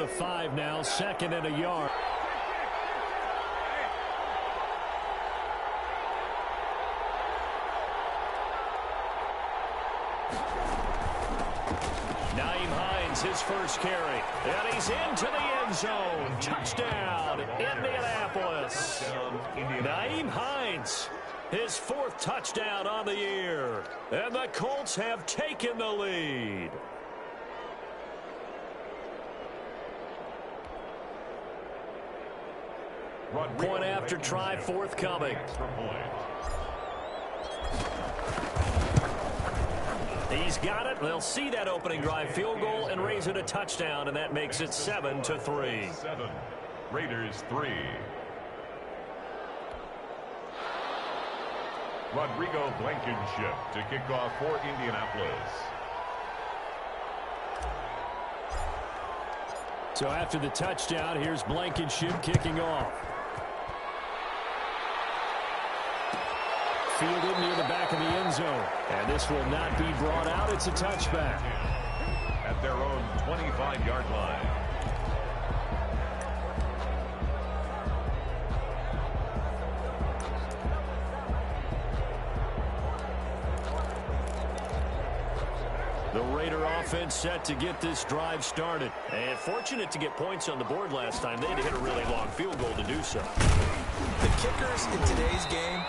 the 5 now, 2nd and a yard. His first carry, and he's into the end zone. Touchdown, Indianapolis. Nyheim Hines, his 4th touchdown on the year, and the Colts have taken the lead. Point after try forthcoming. He's got it. They'll see that opening drive field goal and raise it a touchdown, and that makes it 7-3. 7. Raiders 3. Rodrigo Blankenship to kick off for Indianapolis. So after the touchdown, here's Blankenship kicking off. Fielded near the back of the end zone. And this will not be brought out. It's a touchback. At their own 25-yard line. The Raider offense set to get this drive started. And fortunate to get points on the board last time. They had to hit a really long field goal to do so. The kickers in today's game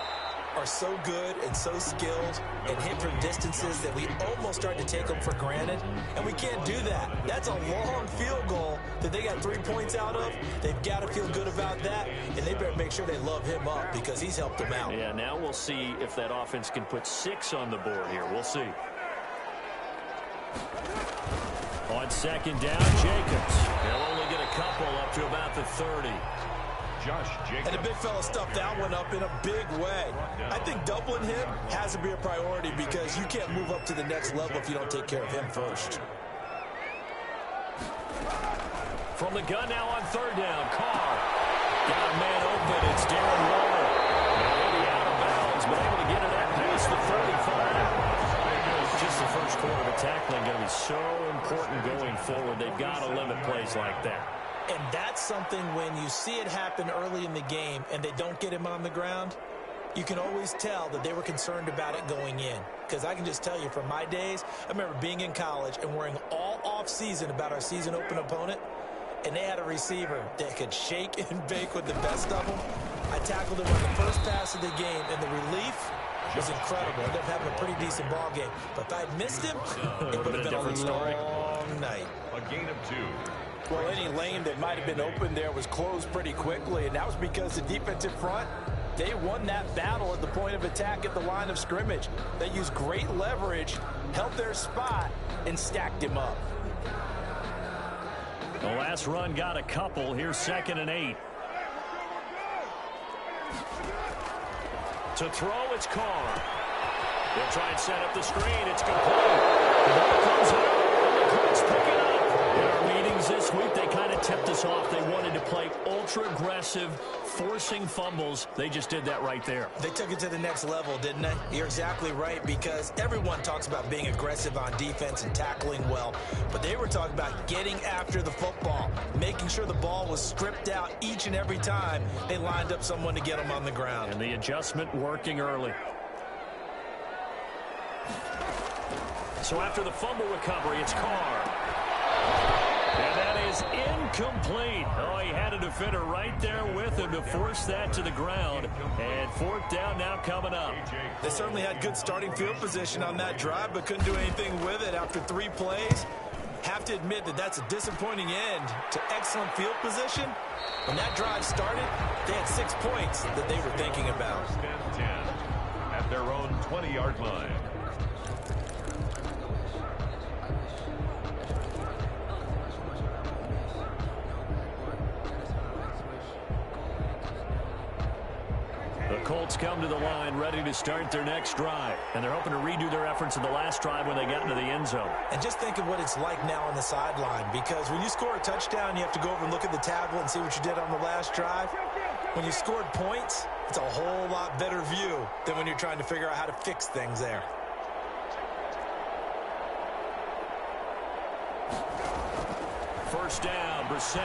are so good and so skilled and hit from distances that we almost start to take them for granted, and we can't do that. That's a long field goal that they got 3 points out of. They've got to feel good about that, and they better make sure they love him up because he's helped them out. Yeah, now we'll see if that offense can put 6 on the board here. We'll see. On 2nd down, Jacobs. He'll only get a couple up to about the 30. Josh Jacobs. And the big fella stuffed that one up in a big way. I think doubling him has to be a priority because you can't move up to the next level if you don't take care of him first. From the gun now on 3rd down, Carr. Got a man open. It's Darren Waller. Maybe out of bounds, but able to get it at past the 35. Just the first quarter of tackling going to be so important going forward. They've got to limit plays like that. And that's something when you see it happen early in the game and they don't get him on the ground, you can always tell that they were concerned about it going in. Because I can just tell you from my days, I remember being in college and worrying all off-season about our season open opponent, and they had a receiver that could shake and bake with the best of them. I tackled him on the first pass of the game, and the relief was incredible. Ended up having a pretty decent ball game. But if I'd missed him, it would have been a long night. A gain of 2. Well, any lane that might have been open there was closed pretty quickly, and that was because the defensive front, they won that battle at the point of attack at the line of scrimmage. They used great leverage, held their spot, and stacked him up. The last run got a couple. Here's 2nd and 8. To throw, it's Carr. They'll try and set up the screen. It's complete. The ball comes out. The Colts pick it up. In our meetings this week, they kind of tipped us off. They wanted to play ultra-aggressive, forcing fumbles. They just did that right there. They took it to the next level, didn't they? You're exactly right, because everyone talks about being aggressive on defense and tackling well, but they were talking about getting after the football, making sure the ball was stripped out each and every time they lined up someone to get them on the ground. And the adjustment working early. So after the fumble recovery, it's Carr. And that is incomplete. Oh, he had a defender right there with him to force that to the ground. And 4th down now coming up. They certainly had good starting field position on that drive, but couldn't do anything with it after 3 plays. Have to admit that that's a disappointing end to excellent field position. When that drive started, they had 6 points that they were thinking about. 10 at their own 20-yard line. The Colts come to the line ready to start their next drive. And they're hoping to redo their efforts in the last drive when they got into the end zone. And just think of what it's like now on the sideline, because when you score a touchdown, you have to go over and look at the tablet and see what you did on the last drive. When you scored points, it's a whole lot better view than when you're trying to figure out how to fix things there. first down. Brissett.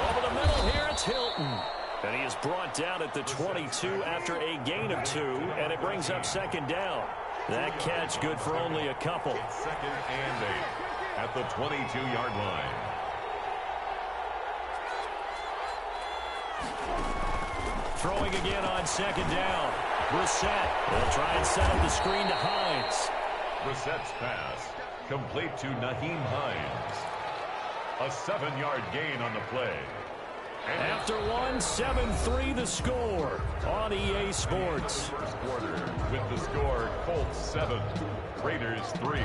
Over the middle here, it's Hilton. And he is brought down at the 22 after a gain of 2, and it brings up second down. That catch good for only a couple. Second and 8 at the 22-yard line. Throwing again on second down. Brissett will try and set up the screen to Hines. Brissett's pass complete to Nyheim Hines. A 7-yard gain on the play. And after one, 7-3 the score on EA Sports. First quarter with the score, Colts 7, Raiders 3.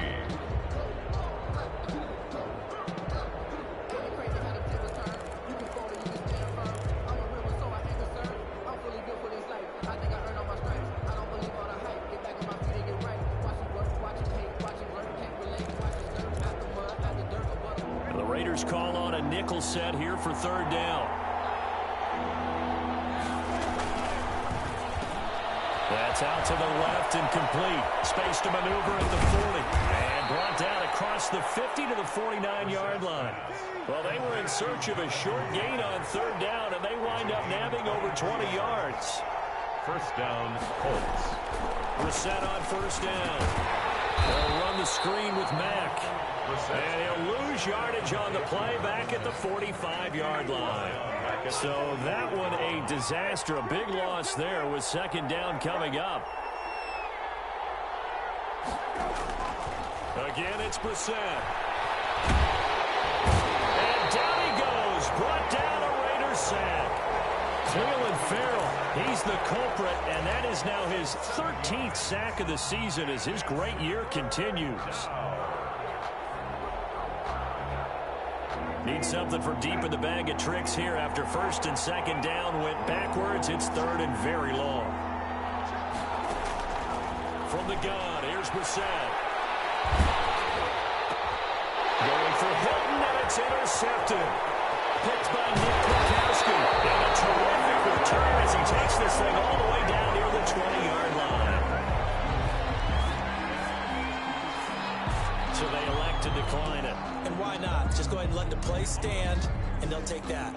The Raiders call on a nickel set here for third down. That's out to the left and complete. Space to maneuver at the 40. And brought down across the 50 to the 49-yard line. Well, they were in search of a short gain on third down, and they wind up nabbing over 20 yards. First down, Colts. Brissett on first down. They'll run the screen with Mack. And he'll lose yardage on the play back at the 45-yard line. So that one a disaster, a big loss there with second down coming up. Again, it's Brissett. And down he goes, brought down a Raider sack. Cleveland Farrell, he's the culprit, and that is now his 13th sack of the season as his great year continues. Need something from deep in the bag of tricks here after first and second down went backwards. It's third and very long. From the gun, here's Brissett. Going for Hilton, and it's intercepted. Picked by Nick Kwiatkowski. And a terrific return as he takes this thing all the way down near the 20-yard line. So they elect to decline it. And why not? Just go ahead and let the play stand, and they'll take that.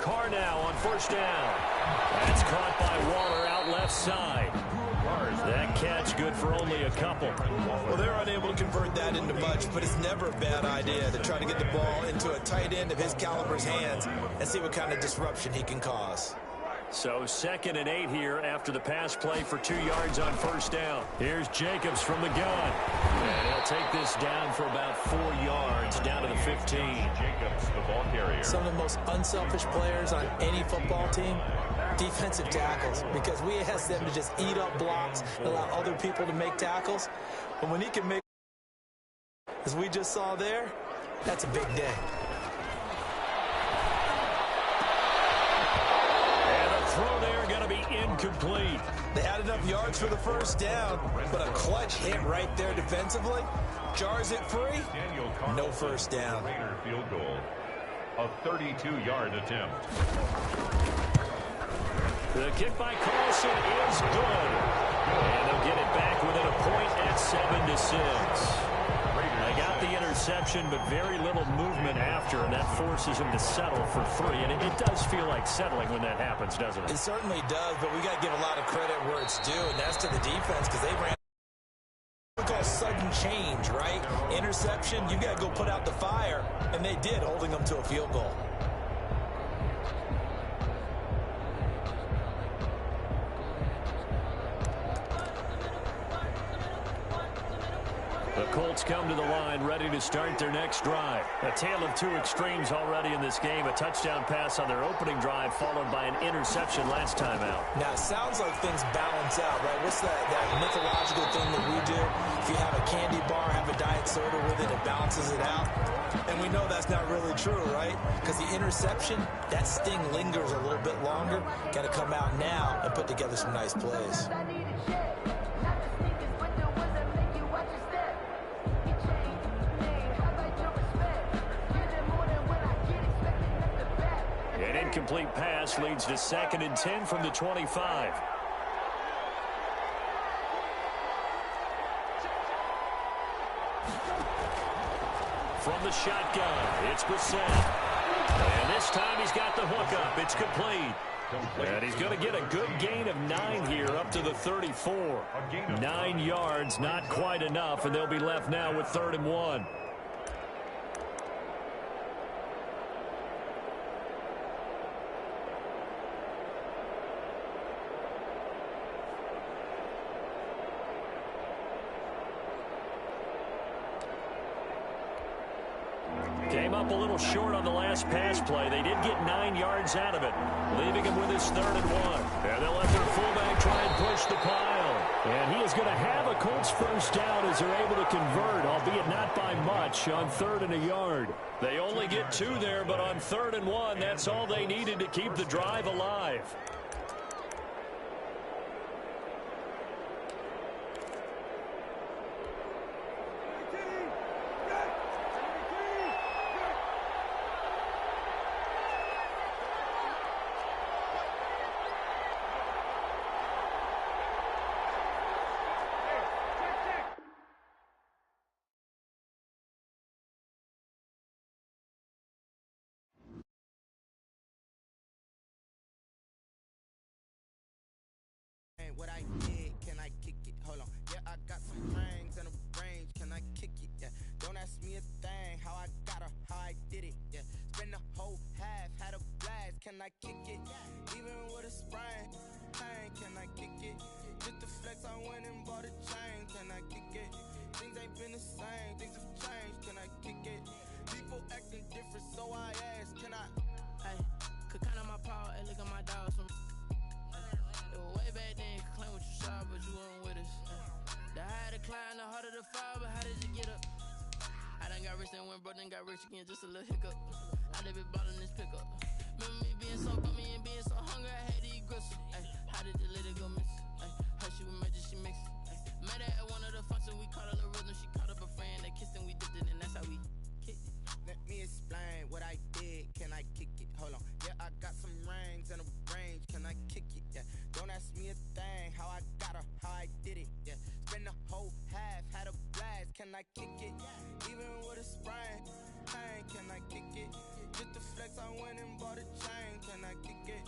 Carr now on first down. That's caught by Waller out left side. That catch good for only a couple. Well, they're unable to convert that into much, but it's never a bad idea to try to get the ball into a tight end of his caliber's hands and see what kind of disruption he can cause. So 2nd and 8 here after the pass play for 2 yards on first down. Here's Jacobs from the gun. And he'll take this down for about 4 yards down to the 15. Jacobs, the ball carrier. Some of the most unselfish players on any football team, defensive tackles, because we ask them to just eat up blocks and allow other people to make tackles. But when he can make, as we just saw there, that's a big day. Throw there going to be incomplete. They had enough yards for the first down, but a clutch hit right there defensively. Jars it free. No first down. Raider field goal. A 32-yard attempt. The kick by Carlson is good. And they'll get it back within a point at 7-6. They got the interception, but very little movement after, and that forces him to settle for 3. And it does feel like settling when that happens, doesn't it? It certainly does, but we got to give a lot of credit where it's due, and that's to the defense because they ran what we call sudden change, right? Interception, you got to go put out the fire, and they did, holding them to a field goal. The Colts come to the line ready to start their next drive. A tale of 2 extremes already in this game. A touchdown pass on their opening drive followed by an interception last time out. Now, it sounds like things balance out, right? What's that mythological thing that we do? If you have a candy bar, have a diet soda with it, it balances it out. And we know that's not really true, right? Because the interception, that sting lingers a little bit longer. Got to come out now and put together some nice plays. incomplete pass leads to 2nd and 10 from the 25. From the shotgun, it's Brissett. And this time he's got the hook up. It's complete. And he's going to get a good gain of 9 here up to the 34. 9 yards, not quite enough, and they'll be left now with 3rd and 1. Came up a little short on the last pass play. They did get 9 yards out of it, leaving him with his 3rd and 1. And they'll let their fullback try and push the pile. And he is going to have a Colts first down as they're able to convert, albeit not by much, on 3rd and a yard. They only get 2 there, but on 3rd and 1, that's all they needed to keep the drive alive. What I did, can I kick it? Hold on. Yeah, I got some rings and a range. Can I kick it? Yeah. Don't ask me a thing. How I got her, how I did it. Yeah. Spend the whole half, had a blast. Can I kick it? Even with a sprain. Pain, can I kick it? Just the flex, I went and bought a chain. Can I kick it? Things ain't been the same. Things have changed. Can I kick it? People acting different, so I ask. Can I? Hey, could count on my power and look at my dogs from. Way back then, you could claim what you saw, but you weren't with us. The higher the climb, the harder the fall, but how did you get up? I done got rich and went broke, then got rich again, just a little hiccup. I done been ballin' this pickup. Remember me being so bummy and being so hungry, I had to eat gristle. Ay, how did the lady go miss? Ay, her she was magic, she mixed. Met her at one of the functions, we caught her the rhythm, she caught up a friend, they kissed and we dipped it, and that's how we kicked it. Let me explain what I did. Can I kick it? Hold on. Yeah, I got some rings and a range. Can I kick it? Yeah. Don't ask me a thing. How I got her, how I did it. Yeah. Spend the whole half, had a blast. Can I kick it? Even with a sprain. Pain, can I kick it? Just the flex, I went and bought a chain. Can I kick it?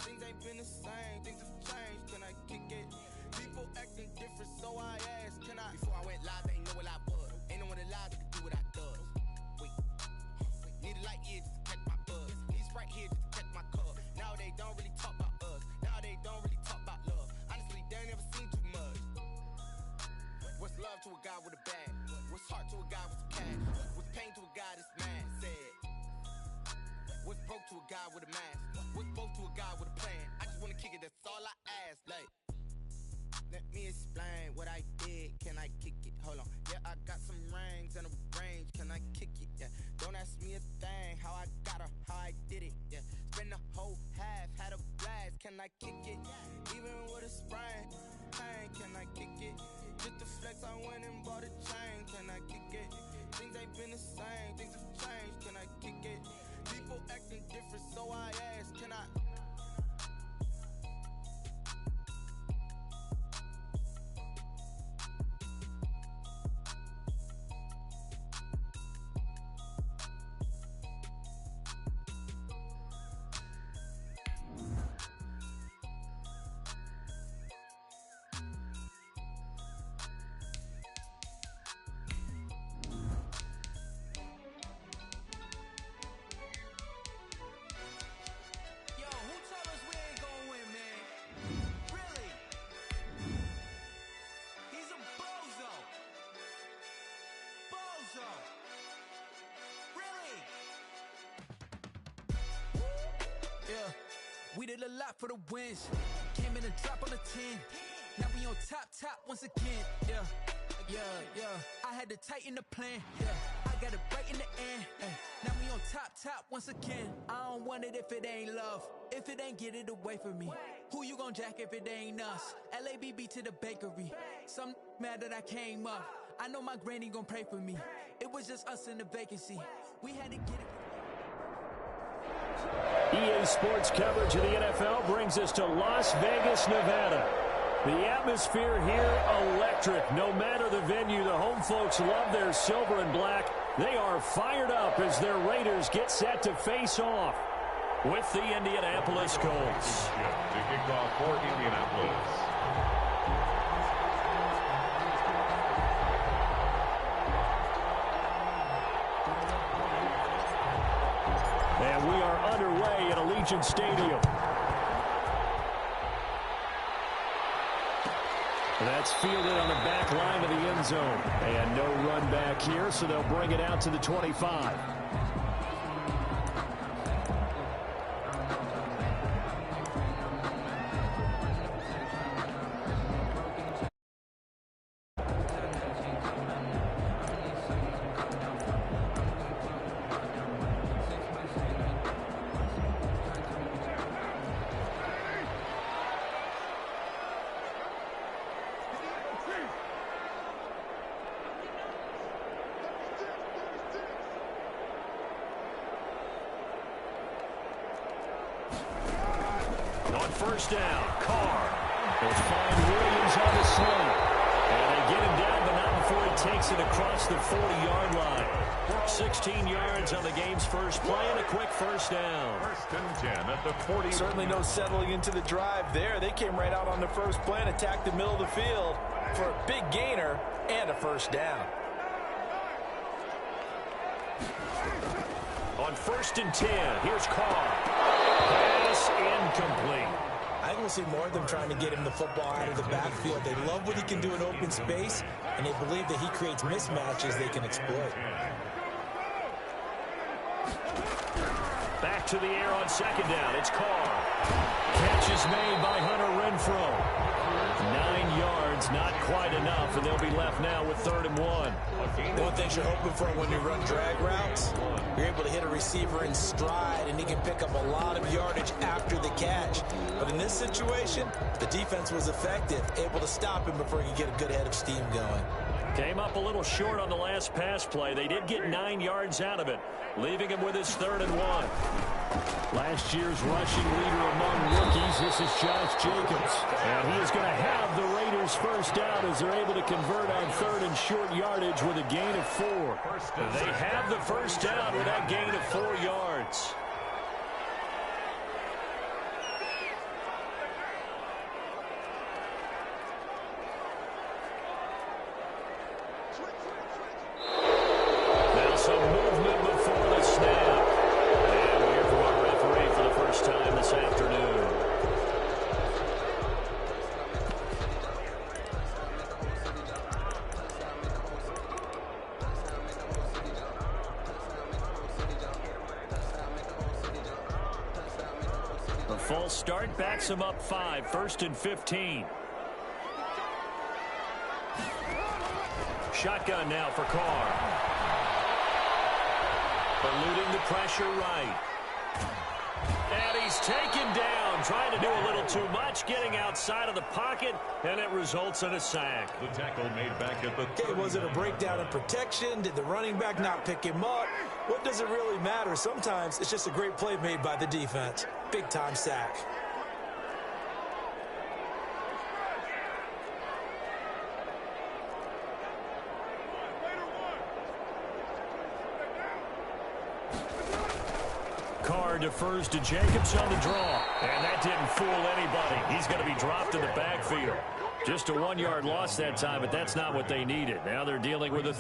Things ain't been the same. Things have changed. Can I kick it? People acting different, so I asked. Can I? Before I went live, they ain't know what I was. Ain't no one alive that could do what I does. Need a light year just to catch my buzz. Need Sprite here just to catch my cup. Now they don't really talk about us. Now they don't really talk about love. Honestly, they ain't never seen too much. What's love to a guy with a bag? What's heart to a guy with some cash? What's pain to a guy that's mad? Said. What's broke to a guy with a mask? What's both to a guy with a plan? I just wanna kick it, that's all I ask. Like, let me explain what I did. Can I kick it? Hold on. Yeah, I got some rings and a range. Can I kick it? Yeah. Don't ask me a thing. How I got her, how I did it. Yeah. Spend the whole half, had a blast. Can I kick it? Even with a sprain. Pain, can I kick it? Just the flex, I went and bought a chain. Can I kick it? Things ain't been the same. Things have changed. Can I kick it? People acting different, so I ask. Can I? We did a lot for the wins. Came in a drop on a 10. Now we on top once again. Yeah. I had to tighten the plan. Yeah. I got it right in the end. Now we on top once again. I don't want it if it ain't love. If it ain't, get it away from me. Who you gon' jack if it ain't us? LABB to the bakery. Some mad that I came up. I know my granny gon' pray for me. It was just us in the vacancy. We had to get it. EA Sports coverage of the NFL brings us to Las Vegas, Nevada. The atmosphere here, electric. No matter the venue, the home folks love their silver and black. They are fired up as their Raiders get set to face off with the Indianapolis Colts. To kick off for Indianapolis. And we are underway at Allegiant Stadium. That's fielded on the back line of the end zone. And no run back here, so they'll bring it out to the 25. On first down, Carr will find Williams on the sling. And they get him down, but not before he takes it across the 40-yard line. 16 yards on the game's first play and a quick first down. First and 10 at the 40. Certainly no settling into the drive there. They came right out on the first play and attacked the middle of the field for a big gainer and a first down. On first and 10, here's Carr. Pass incomplete. I think we'll see more of them trying to get him the football out of the backfield. They love what he can do in open space, and they believe that he creates mismatches they can exploit. Back to the air on second down. It's Carr. Catch is made by Hunter Renfrow. 9 yards, not quite enough, and they'll be left now with 3rd and 1. One thing you're hoping for when you run drag routes, you're able to hit a receiver in stride, and he can pick up a lot of yardage after the catch. But in this situation, the defense was effective, able to stop him before he could get a good head of steam going. Came up a little short on the last pass play. They did get 9 yards out of it, leaving him with his 3rd and 1. Last year's rushing leader among rookies, this is Josh Jacobs. And he is going to have the Raiders first down as they're able to convert on 3rd and short yardage with a gain of 4. They have the first down with that gain of 4 yards. Now some movement before the snap. And we'll hear from our referee for the first time this afternoon. A false start backs him up 5, 1st and 15. Shotgun now for Carr. Eluding the pressure right. And he's taken down, trying to do a little too much, getting outside of the pocket, and it results in a sack. The tackle made back at the Okay, was it a breakdown in protection? Did the running back not pick him up? What does it really matter? Sometimes it's just a great play made by the defense. Big-time sack. Carr defers to Jacobs on the draw. And that didn't fool anybody. He's going to be dropped in the backfield. Just a 1-yard loss that time, but that's not what they needed. Now they're dealing with a